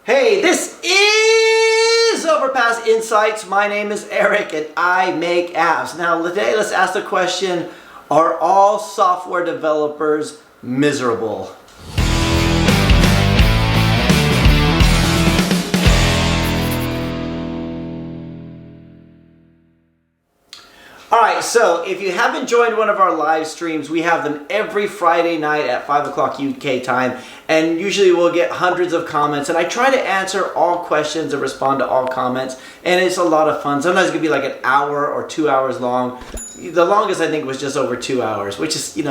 Hey, this is Overpass Insights. My name is Eric and I make apps. Now today let's ask the question, are all software developers miserable? Alright, so if you haven't joined one of our live streams, we have them every Friday night at 5 o'clock UK time, and usually we'll get hundreds of comments, and I try to answer all questions and respond to all comments, and it's a lot of fun. Sometimes it can be like an hour or 2 hours long. The longest I think was just over 2 hours, which is,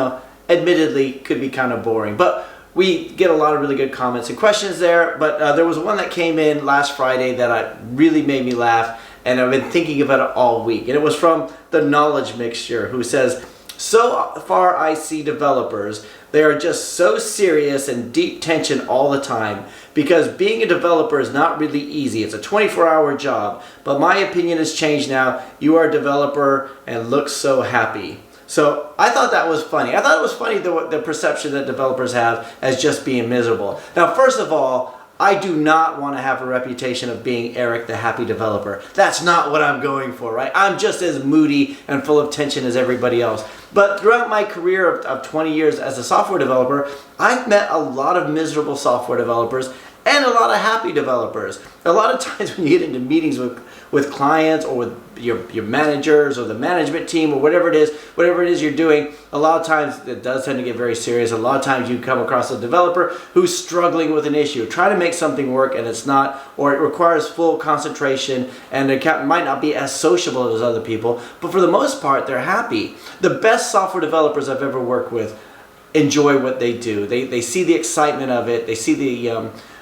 admittedly could be kind of boring, but we get a lot of really good comments and questions there. But there was one that came in last Friday that really made me laugh, and I've been thinking about it all week. And it was from the Knowledge Mixture, who says, "So far I see developers, they are just so serious and deep tension all the time, because being a developer is not really easy. It's a 24-hour job, but my opinion has changed now. You are a developer and look so happy." So I thought that was funny. I thought it was funny the perception that developers have as just being miserable. Now, first of all, I do not want to have a reputation of being Eric the happy developer. That's not what I'm going for, right? I'm just as moody and full of tension as everybody else. But throughout my career of 20 years as a software developer, I've met a lot of miserable software developers and a lot of happy developers. A lot of times when you get into meetings with clients or with your managers or the management team or whatever it is you're doing, a lot of times it does tend to get very serious. A lot of times you come across a developer who's struggling with an issue, trying to make something work and it's not, or it requires full concentration and it might not be as sociable as other people, but for the most part they're happy. The best software developers I've ever worked with enjoy what they do. They see the excitement of it. They see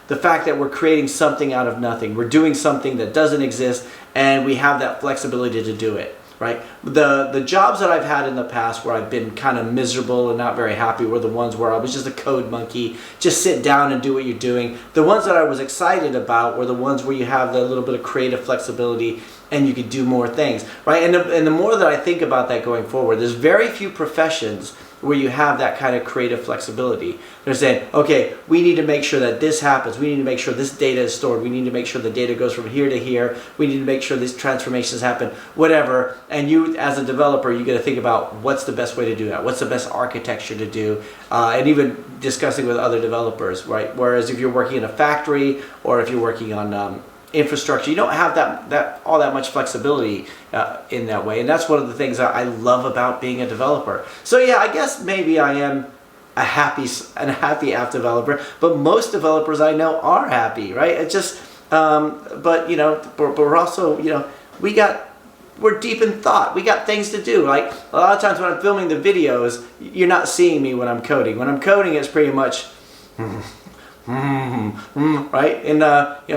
the fact that we're creating something out of nothing. We're doing something that doesn't exist, and we have that flexibility to do it, right? The jobs that I've had in the past where I've been kind of miserable and not very happy were the ones where I was just a code monkey, just sit down and do what you're doing. The ones that I was excited about were the ones where you have that little bit of creative flexibility and you could do more things, right? And the more that I think about that going forward, there's very few professions where you have that kind of creative flexibility. They're saying, okay, we need to make sure that this happens. We need to make sure this data is stored. We need to make sure the data goes from here to here. We need to make sure these transformations happen, whatever. And you, as a developer, you got to think about what's the best way to do that. What's the best architecture to do? And even discussing with other developers, right? Whereas if you're working in a factory or if you're working on infrastructure, you don't have all that much flexibility in that way, and that's one of the things that I love about being a developer. So yeah, I guess maybe I am a happy app developer, but most developers I know are happy, right? It just, but we're also, we're deep in thought. We got things to do. Like a lot of times when I'm filming the videos, you're not seeing me when I'm coding. When I'm coding, it's pretty much. Right? And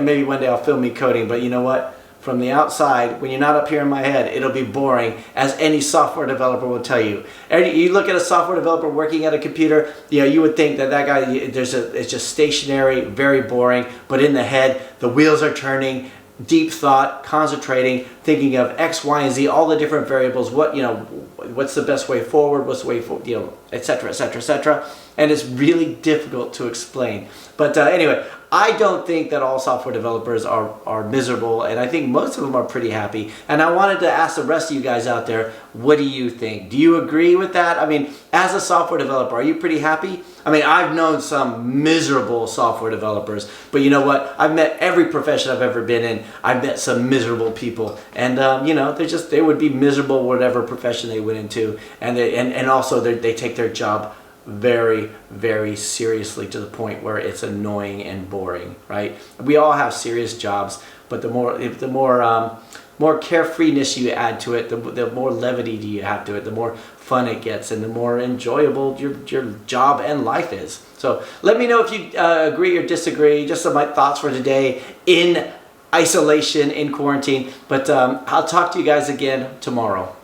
maybe one day I'll film me coding, but you know what? From the outside, when you're not up here in my head, it'll be boring, as any software developer will tell you. You look at a software developer working at a computer, you would think that guy it's just stationary, very boring, but in the head, the wheels are turning, deep thought, concentrating, thinking of X, Y, and Z, all the different variables, what's the best way forward, what's the way forward, et cetera, et cetera, et cetera. And it's really difficult to explain. But anyway, I don't think that all software developers are miserable, and I think most of them are pretty happy. And I wanted to ask the rest of you guys out there, what do you think? Do you agree with that? I mean, as a software developer, are you pretty happy? I mean, I've known some miserable software developers, but you know what? I've met every profession I've ever been in. I've met some miserable people, and they would be miserable whatever profession they went into, and also they take their job very, very seriously to the point where it's annoying and boring, right? We all have serious jobs, but the more carefreeness you add to it, the more levity you have to it, the more fun it gets, and the more enjoyable your job and life is. So let me know if you agree or disagree. Just some of my thoughts for today in isolation, in quarantine. But I'll talk to you guys again tomorrow.